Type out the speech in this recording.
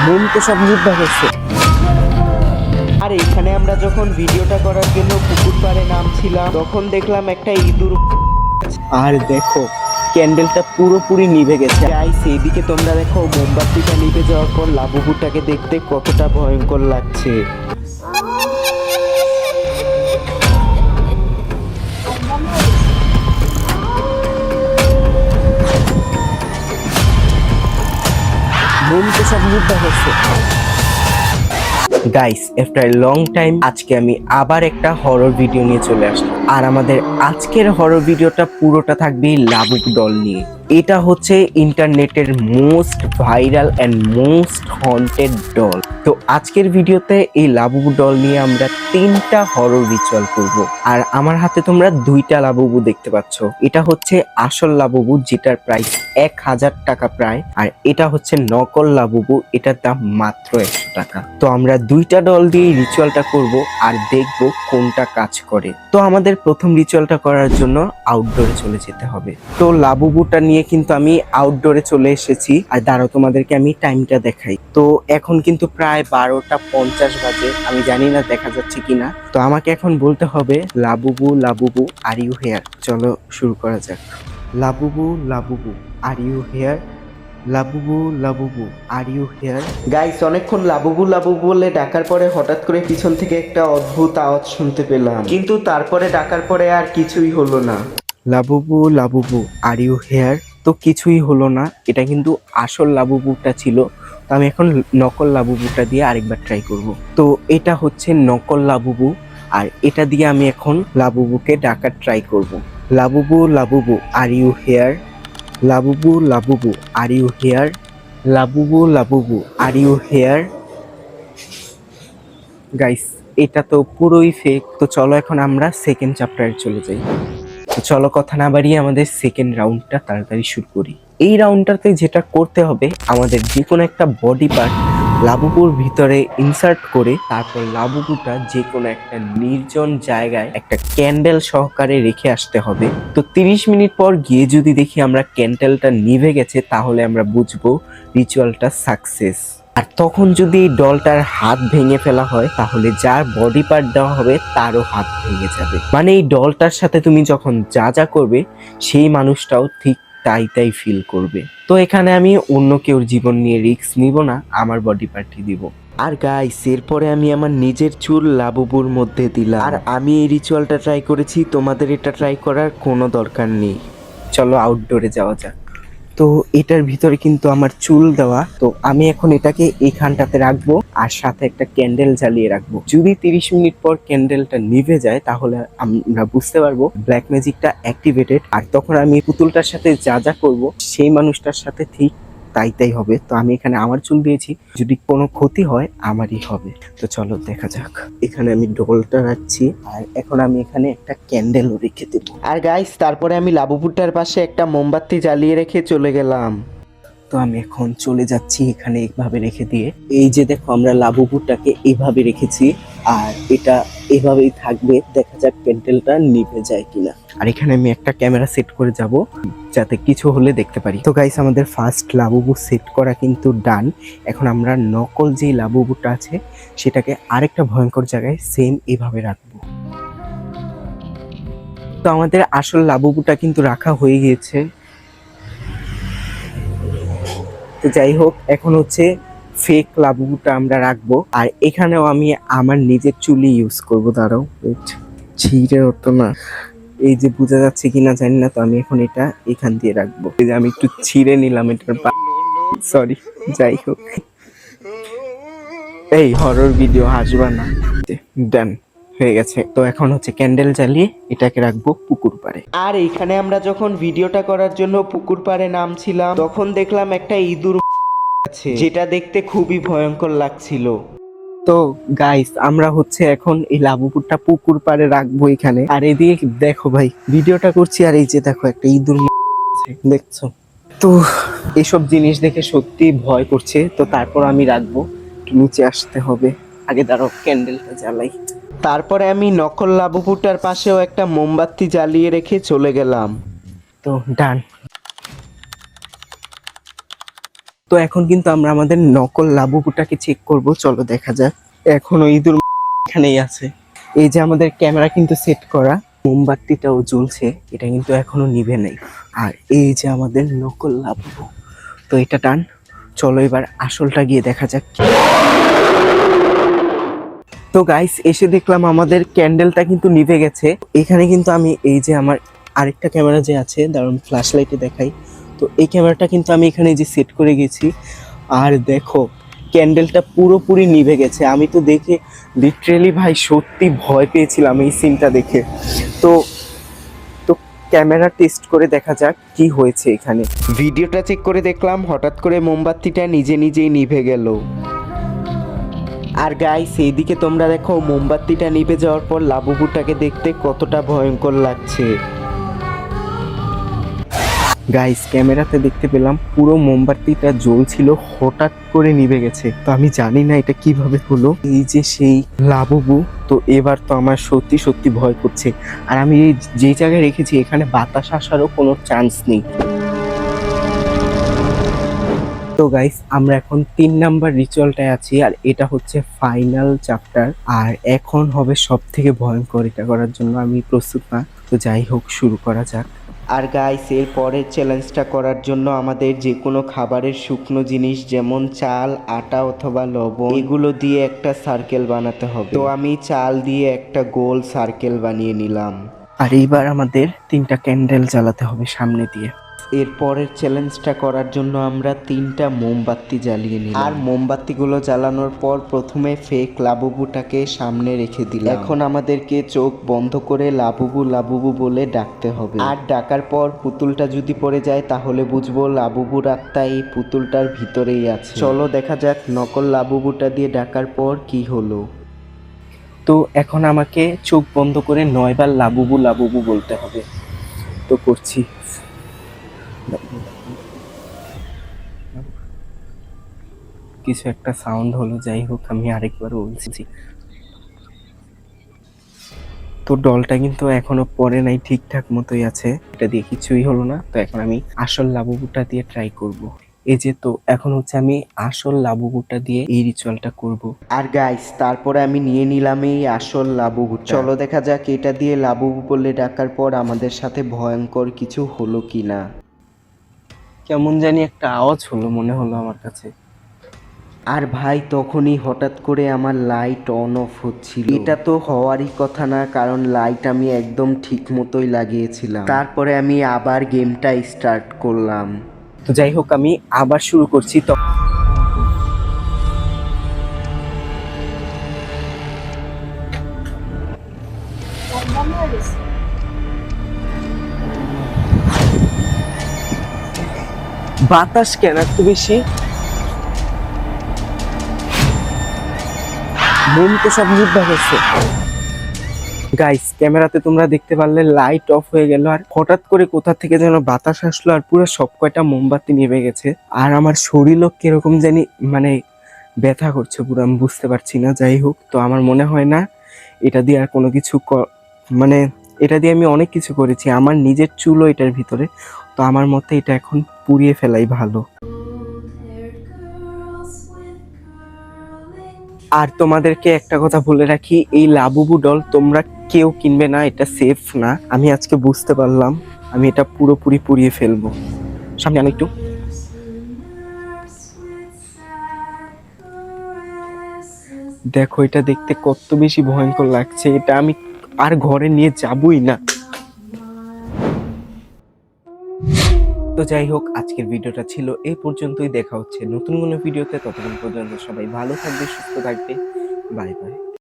মন তো সব নিভা গেছে। আর এখানে আমরা যখন ভিডিওটা করার জন্য পুকুর পাড়ে নামছিলাম তখন দেখলাম একটা ইঁদুর। আর দেখো ক্যান্ডেলটা পুরোপুরি নিভে গেছে। গাইস এইদিকে তোমরা দেখো মোমবাতিটা নিভে যাওয়ার পর লাবুবুটাকে দেখতে কতটা ভয়ঙ্কর লাগছে। মন তো সব নিভা গেছে। গাইস আফটার লং টাইম আজকে আমি আবার একটা হরর ভিডিও নিয়ে চলে আসলাম। আর আমাদের আজকের হরর ভিডিওটা পুরোটা থাকবে লাবুবু ডল নিয়ে। এটা হচ্ছে ইন্টারনেটের most viral and most haunted doll. তো আজকের ভিডিওতে এই লাবুবু ডল নিয়ে আমরা 3টা হরর রিচুয়াল করব। আর আমার হাতে তোমরা 2টা লাবুবু দেখতে পাচ্ছ। এটা হচ্ছে আসল লাবুবু যেটার প্রাইস 1000 টাকা প্রায়, আর এটা হচ্ছে নকল লাবুবু, এটার দাম মাত্র 100 টাকা। তো আমরা 2টা ডল দিয়ে রিচুয়ালটা করব আর দেখব কোনটা কাজ করে। তো আমাদের প্রথম রিচুয়ালটা করার জন্য আউটডোরে চলে যেতে হবে। তো লাবুবুটা নিয়ে কিন্তু আমি আউটডোরে চলে এসেছি। আর দাঁড়াও তোমাদেরকে আমি টাইমটা দেখাই। তো এখন কিন্তু প্রায় 12টা 50 বাজে। আমি জানি না দেখা যাচ্ছে কিনা। তো আমাকে এখন বলতে হবে Labubu Labubu are you here. চলো শুরু করা যাক। Labubu Labubu are you here, Labubu Labubu are you here. Guys অনেকক্ষণ লাবুবু লাবুবু বলে ডাকার পরে হঠাৎ করে পিছন থেকে একটা অদ্ভুত আওয়াজ শুনতে পেলাম, কিন্তু তারপরে ডাকার পরে আর কিছুই হলো না। Labubu Labubu are you here, তো কিছুই হলো না। এটা কিন্তু আসল লাবুবুটা ছিল। তো আমি এখন নকল লাবুবুটা দিয়ে আরেকবার ট্রাই করব। তো এটা হচ্ছে নকল লাবুবু, আর এটা দিয়ে আমি এখন লাবুবুকে ডাকার ট্রাই করব। Labubu Labubu are you here, Labubu Labubu are you here, Labubu Labubu are you here. Guys এটা তো পুরোই ফেক। তো চলো এখন আমরা সেকেন্ড চ্যাপ্টারে চলে যাই। তো চলো কথা না বাড়িয়ে আমাদের সেকেন্ড রাউন্ডটা তাড়াতাড়ি শুরু করি। এই রাউন্ডটাতে যেটা করতে হবে, আমাদের যে কোনো একটা বডি পার্ট লাবুবুর ভিতরে ইনসার্ট করে তারপর লাবুবুটা যে কোনো একটা নির্জন জায়গায় একটা ক্যান্ডেল সহকারে রেখে আসতে হবে। তো 30 মিনিট পর গিয়ে যদি দেখি আমরা ক্যান্ডেলটা নিভে গেছে তাহলে আমরা বুঝবো রিচুয়ালটা সাকসেস। আর তখন যদি এই ডলটার হাত ভেঙে ফেলা হয় তাহলে যার বডি পার্ট দেওয়া হবে তারও হাত ভেঙে যাবে। মানে এই ডলটার সাথে তুমি যখন যা যা করবে সেই মানুষটাও ঠিক তাই তাই ফিল করবে। তো এখানে আমি অন্য কেউর জীবন নিয়ে রিস্ক নিব না, আমার বডি পার্টই দিব। আর গাইস এরপরে আমি আমার নিজের চুল লাবুবুর মধ্যে দিলাম। আর আমি এই রিচুয়ালটা ট্রাই করেছি, তোমাদের এটা ট্রাই করার কোনো দরকার নেই। চলো আউটডোরে যাওয়া যাক। তো এটার ভিতরে কিন্তু আমার চুল দেওয়া। তো আমি এখন এটাকে এইখানটাতে রাখবো আর সাথে একটা ক্যান্ডেল জ্বালিয়ে রাখবো। যদি 30 মিনিট পর ক্যান্ডেলটা নিভে যায় তাহলে আমরা বুঝতে পারবো ব্ল্যাক ম্যাজিকটা অ্যাক্টিভেটেড। আর তখন আমি পুতুলটার সাথে যা যা করবো সেই মানুষটার সাথে ঠিক তাই তাই হবে। তো আমি এখানে আমার চুল দিয়েছি, যদি কোনো ক্ষতি হয় আমারই হবে। তো চলো দেখা যাক। এখানে আমি ডলটা রাখছি আর এখন আমি এখানে একটা ক্যান্ডেলও রেখে দেবো। আর গাইস তারপরে আমি লাবুবুটার পাশে একটা মোমবাতি জ্বালিয়ে রেখে চলে গেলাম। তো আমি এখন চলে যাচ্ছি এখানে এইভাবে রেখে দিয়ে। এই যে দেখো আমরা লাবুবুটাকে এইভাবে রেখেছি আর এটা এভাবেই থাকবে। দেখা যাক ক্যান্ডেলটা নিভে যায় কিনা। আর এখানে আমি একটা ক্যামেরা সেট করে যাব যাতে কিছু হলে দেখতে পারি। তো গাইস আমাদের ফার্স্ট লাবুবু সেট করা কিন্তু ডান। এখন আমরা নকল যে লাবুবুটা আছে সেটাকে আরেকটা ভয়ঙ্কর জায়গায় সেম এভাবে রাখবো। তো আমাদের আসল লাবুবুটা কিন্তু রাখা হয়ে গিয়েছে। তো যাই হোক এখন হচ্ছে ফেক লাবুবুটা আমরা রাখবো। আর এখানেও আমি আমার নিজের চুলি ইউজ করবো। দাঁড়াও ছিঁড়ে হতো না, এই যে বোঝা যাচ্ছে কিনা জানি না। তো আমি এখন এটা এখান দিয়ে রাখবো। এই যে আমি একটু ছিঁড়ে নিলাম এটার, সরি। যাই হোক এই হরর ভিডিও হাসবা না। ডান হয়ে গেছে। তো এখন হচ্ছে ক্যান্ডেল জ্বালিয়ে এটাকে রাখবো পুকুর পাড়ে। আর এখানে আমরা যখন ভিডিওটা করার জন্য পুকুর পাড়ে নামছিলাম তখন দেখলাম একটা ইঁদুর আছে, যেটা দেখতে খুবই ভয়ঙ্কর লাগছিল। তো গাইস আমরা হচ্ছে এখন এই লাবুপুরটা পুকুর পাড়ে রাখবো এখানে। আর এদিকে দেখো ভাই ভিডিওটা করছি আর এই যে দেখো একটা ইঁদুর আছে, দেখছো? তো এসব জিনিস দেখে সত্যি ভয় করছে। তো তারপর আমি রাখবো, নিচে আসতে হবে। আগে দাঁড়াও ক্যান্ডেলটা জ্বালাই। তারপরে আমি নকল লাবুপুটার পাশেও একটা মোমবাতি জ্বালিয়ে রেখে চলে গেলাম। তো ডান। তো এখন কিন্তু আমরা আমাদের নকল লাবুবুটাকে চেক করব, চলো দেখা যাক। এখনো ইঁদুর এখানেই আছে। এই যে আমাদের ক্যামেরা কিন্তু সেট করা, মোমবাতিটাও জ্বলছে, এটা কিন্তু এখনো নিভে নাই। আর এই যে আমাদের নকল লাবুবু, তো এটা টান। চলো এবার আসলটা গিয়ে দেখা যাক। তো গাইস এসে দেখলাম আমাদের ক্যান্ডেলটা কিন্তু নিভে গেছে। এখানে কিন্তু আমি এই যে আমার আরেকটা ক্যামেরা যে আছে, দাঁড়ান ফ্ল্যাশ লাইটে দেখাই। তো এই ক্যামেরাটা কিন্তু আমি এখানে যে সেট করে গেছি, আর দেখো ক্যান্ডেলটা পুরোপুরি নিভে গেছে। আমি তো দেখে লিটারেলি ভাই সত্যি ভয় পেয়েছিলাম এই সিনটা দেখে। তো তো ক্যামেরা টেস্ট করে দেখা যাক কি হয়েছে এখানে। ভিডিওটা চেক করে দেখলাম হঠাৎ করে মোমবাতিটা নিজে নিজেই নিভে গেল। আর গাইস এইদিকে তোমরা দেখো মোমবাতিটা নিভে যাওয়ার পর লাবুবুটাকে দেখতে কতটা ভয়ঙ্কর লাগছে। গাইস ক্যামেরাতে দেখতে পেলাম পুরো মোমবাতিটা জ্বলছিল, হঠাৎ করে নিভে গেছে। তো আমি জানি না এটা কিভাবে হলো। এই যে সেই লাবুবু, তো এবার তো আমার সত্যি সত্যি ভয় করছে। আর আমি যে জায়গায় রেখেছি এখানে বাতাস আসারও কোনো চান্স নেই। তো গাইস আমরা এখন 3 নাম্বার রিচুয়ালটায় আছি, আর এটা হচ্ছে ফাইনাল চ্যাপ্টার। আর এখন হবে সব থেকে ভয়ঙ্কর, এটা করার জন্য আমি প্রস্তুত না। তো যাই হোক শুরু করা যাক। আর গাইস এর পরের চ্যালেঞ্জটা করার জন্য আমাদের যে কোনো খাবারের শুকনো জিনিস যেমন চাল, আটা অথবা লবণ, এগুলো দিয়ে একটা সার্কেল বানাতে হবে। তো আমি চাল দিয়ে একটা গোল সার্কেল বানিয়ে নিলাম। আর এইবার আমাদের 3টা ক্যান্ডেল জ্বালাতে হবে সামনে দিয়ে। এর পরের চ্যালেঞ্জটা করার জন্য আমরা 3টা মোমবাতি জ্বালিয়ে নিলাম। আর মোমবাতিগুলো জ্বালানোর পর প্রথমে ফেক লাবুবুটাকে সামনে রেখে দিলাম। এখন আমাদেরকে চোখ বন্ধ করে লাবুবু লাবুবু বলে ডাকতে হবে। আর ডাকার পর পুতুলটা যদি পড়ে যায় তাহলে বুঝবো লাবুবুর আত্মা এই পুতুলটার ভিতরেই আছে। চলো দেখা যাক নকল লাবুবুটা দিয়ে ডাকার পর কি হলো। তো এখন আমাকে চোখ বন্ধ করে 9 বার লাবুবু লাবুবু বলতে হবে। তো করছি। কিছু একটা সাউন্ড হলো, যাই হোক আমি আরেকবার বলছি। তো ডলটা কিন্তু এখনো পরে নাই, ঠিকঠাক মতোই আছে, এটা দিয়ে কিছুই হলো না। তো এখন আমি আসল লাবুবুটা দিয়ে ট্রাই করব। এই যে তো এখন হচ্ছে আমি আসল লাবুবুটা দিয়ে এই রিচুয়ালটা করব। আর গাইস তারপরে আমি নিয়ে নিলাম এই আসল লাবুবু। চলো দেখা যাক এটা দিয়ে লাবুবু বলে ডাকার পর আমাদের সাথে ভয়ঙ্কর কিছু হলো কিনা। কেমন জানি একটা আওয়াজ হলো মনে হলো আমার কাছে। আর ভাই তখনই হঠাৎ করে আমার লাইট অন অফ হচ্ছিল। এটা তো হওয়ারই কথা না, কারণ লাইট আমি একদম ঠিক মতোই লাগিয়েছিলাম। তারপরে আমি আবার গেমটা স্টার্ট করলাম। তো যাই হোক আমি আবার শুরু করছি। তো বাতাস কেন এত বেশি? মন তো সব নিভা গেছে। গাইস ক্যামেরাতে তোমরা দেখতে পারলে লাইট অফ হয়ে গেল, আর হঠাৎ করে কোথা থেকে যেন বাতাস আসলো, আর পুরো সব কয়টা মোমবাতি নিভে গেছে। আর আমার শরীরও কিরকম জানি মানে ব্যথা করছে পুরো, আমি বুঝতে পারছি না। যাই হোক তো আমার মনে হয় না এটা দিয়ে আর কোনো কিছু মানে এটা দিয়ে আমি অনেক কিছু করেছি, আমার নিজের চুলও এটার ভিতরে। তো আমার মতে এটা এখন পুড়িয়ে ফেলাই ভালো। আর তোমাদেরকে একটা কথা বলে রাখি, এই লাবুবু ডল তোমরা কেউ কিনবে না, এটা সেফ না। আমি আজকে বুঝতে পারলাম, আমি এটা পুরোপুরি পুড়িয়ে ফেলবো। সামনে আমি একটু দেখো, এটা দেখতে কত বেশি ভয়ঙ্কর লাগছে। এটা আমি আর ঘরে নিয়ে যাবই না। তো যাই হোক আজকের ভিডিওটা ছিল এই পর্যন্তই। দেখা হচ্ছে নতুন কোনো ভিডিওতে, ততক্ষণ পর্যন্ত সবাই ভালো থাকবে, সুস্থ থাকবে। Bye bye.